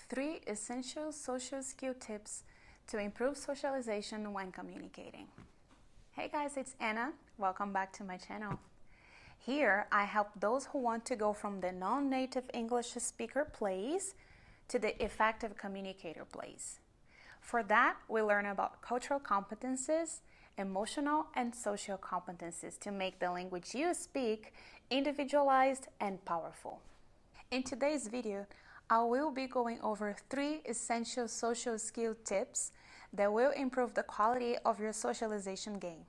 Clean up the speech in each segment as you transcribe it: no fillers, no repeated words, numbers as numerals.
3 essential social skill tips to improve socialization when communicating. Hey guys, it's Anna. Welcome back to my channel. Here, I help those who want to go from the non-native English speaker place to the effective communicator place. For that, we learn about cultural competencies, emotional and social competencies to make the language you speak individualized and powerful. In today's video, I will be going over 3 essential social skill tips that will improve the quality of your socialization game.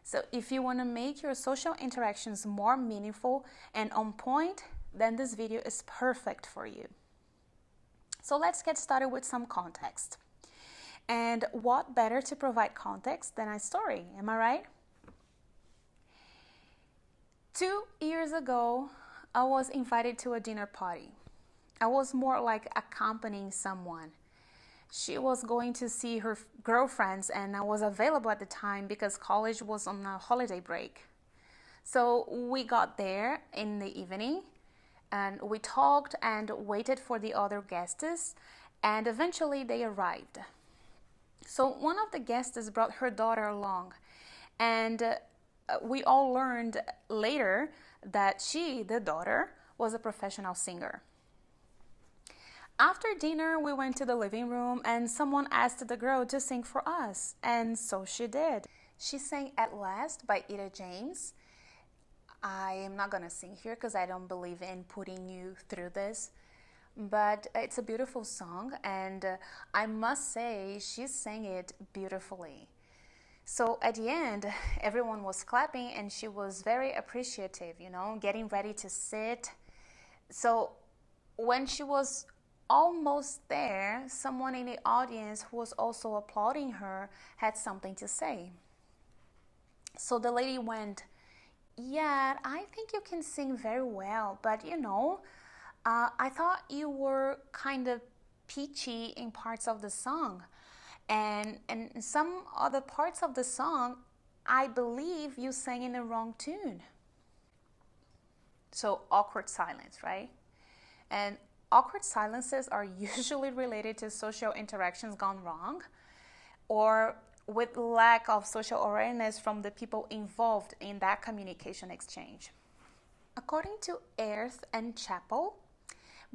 So if you want to make your social interactions more meaningful and on point, then this video is perfect for you. So let's get started with some context. And what better to provide context than a story, am I right? 2 years ago, I was invited to a dinner party. I was more like accompanying someone. She was going to see her girlfriends and I was available at the time because college was on a holiday break. So we got there in the evening and we talked and waited for the other guests, and eventually they arrived. So one of the guests brought her daughter along, and we all learned later that she, the daughter, was a professional singer. After dinner, we went to the living room and someone asked the girl to sing for us, and so she did. She sang At Last by Etta James. I am not going to sing here because I don't believe in putting you through this, but it's a beautiful song, and I must say she sang it beautifully. So at the end, everyone was clapping and she was very appreciative, getting ready to sit. So when she was almost there, someone in the audience who was also applauding her had something to say. So the lady went, "Yeah, I think you can sing very well, but I thought you were kind of pitchy in parts of the song. And some other parts of the song, I believe you sang in the wrong tune." So awkward silence, right? And awkward silences are usually related to social interactions gone wrong or with lack of social awareness from the people involved in that communication exchange. According to Earth and Chappell,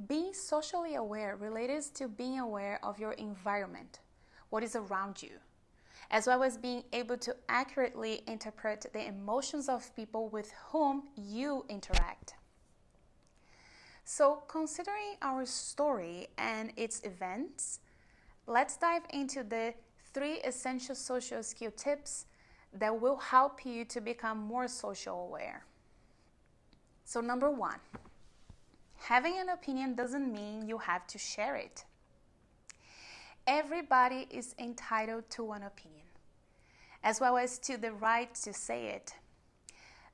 being socially aware relates to being aware of your environment, what is around you, as well as being able to accurately interpret the emotions of people with whom you interact. So, considering our story and its events, let's dive into the 3 essential social skill tips that will help you to become more social aware. So, number 1, having an opinion doesn't mean you have to share it. Everybody is entitled to an opinion, as well as to the right to say it.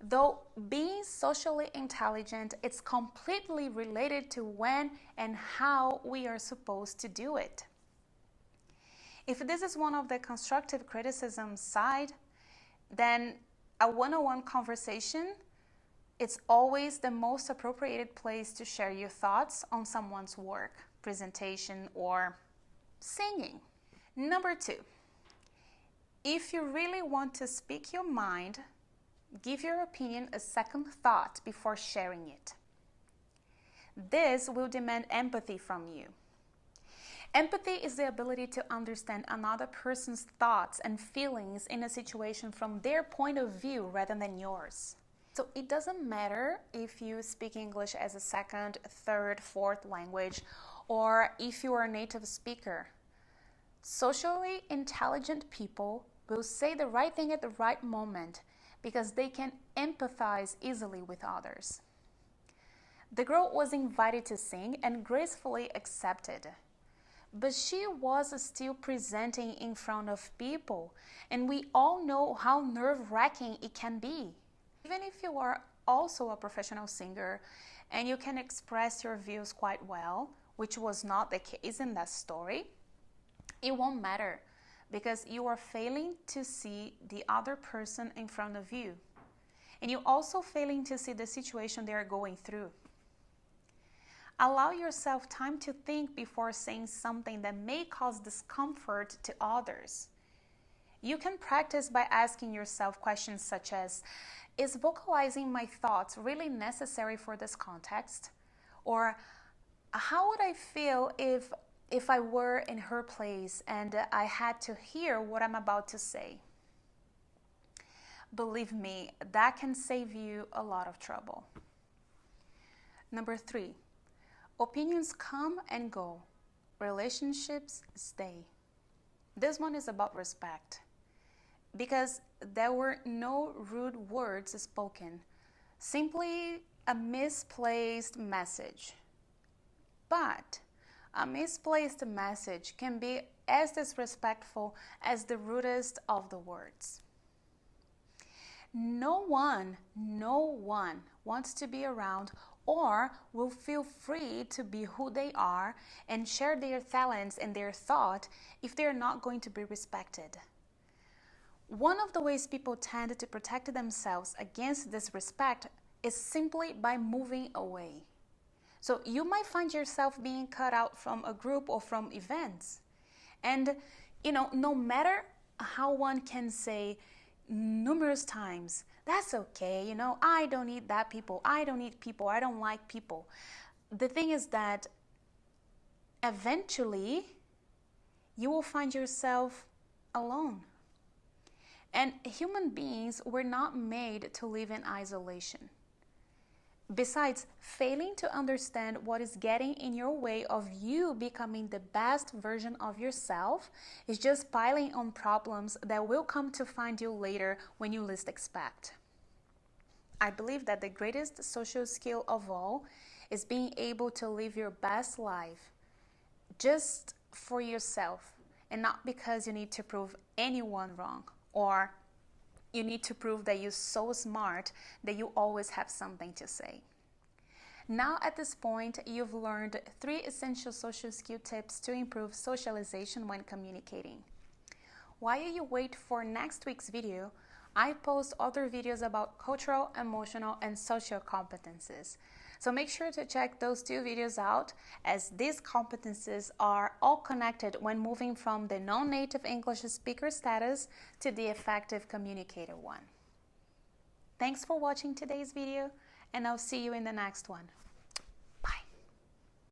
Though being socially intelligent, it's completely related to when and how we are supposed to do it. If this is one of the constructive criticism side, then a one-on-one conversation, it's always the most appropriate place to share your thoughts on someone's work, presentation, or singing. Number 2, if you really want to speak your mind, give your opinion a second thought before sharing it. This will demand empathy from you. Empathy is the ability to understand another person's thoughts and feelings in a situation from their point of view rather than yours. So it doesn't matter if you speak English as a second, third, fourth language, or if you are a native speaker. Socially intelligent people will say the right thing at the right moment because they can empathize easily with others. The girl was invited to sing and gracefully accepted, but she was still presenting in front of people, and we all know how nerve-wracking it can be. Even if you are also a professional singer and you can express your views quite well, which was not the case in that story, it won't matter because you are failing to see the other person in front of you. And you're also failing to see the situation they are going through. Allow yourself time to think before saying something that may cause discomfort to others. You can practice by asking yourself questions such as, is vocalizing my thoughts really necessary for this context? Or how would I feel if I were in her place and I had to hear what I'm about to say? Believe me, that can save you a lot of trouble. Number 3, opinions come and go. Relationships stay. This one is about respect. Because there were no rude words spoken, simply a misplaced message. But a misplaced message can be as disrespectful as the rudest of the words. No one wants to be around or will feel free to be who they are and share their talents and their thought if they are not going to be respected. One of the ways people tend to protect themselves against disrespect is simply by moving away. So you might find yourself being cut out from a group or from events. And, no matter how one can say numerous times, that's okay, I don't need that people, I don't need people, I don't like people. The thing is that eventually you will find yourself alone. And human beings were not made to live in isolation. Besides, failing to understand what is getting in your way of you becoming the best version of yourself is just piling on problems that will come to find you later when you least expect. I believe that the greatest social skill of all is being able to live your best life just for yourself and not because you need to prove anyone wrong, or you need to prove that you're so smart that you always have something to say. Now at this point, you've learned 3 essential social skill tips to improve socialization when communicating. While you wait for next week's video, I post other videos about cultural, emotional, and social competencies. So make sure to check those 2 videos out, as these competencies are all connected when moving from the non-native English speaker status to the effective communicator one. Thanks for watching today's video, and I'll see you in the next one.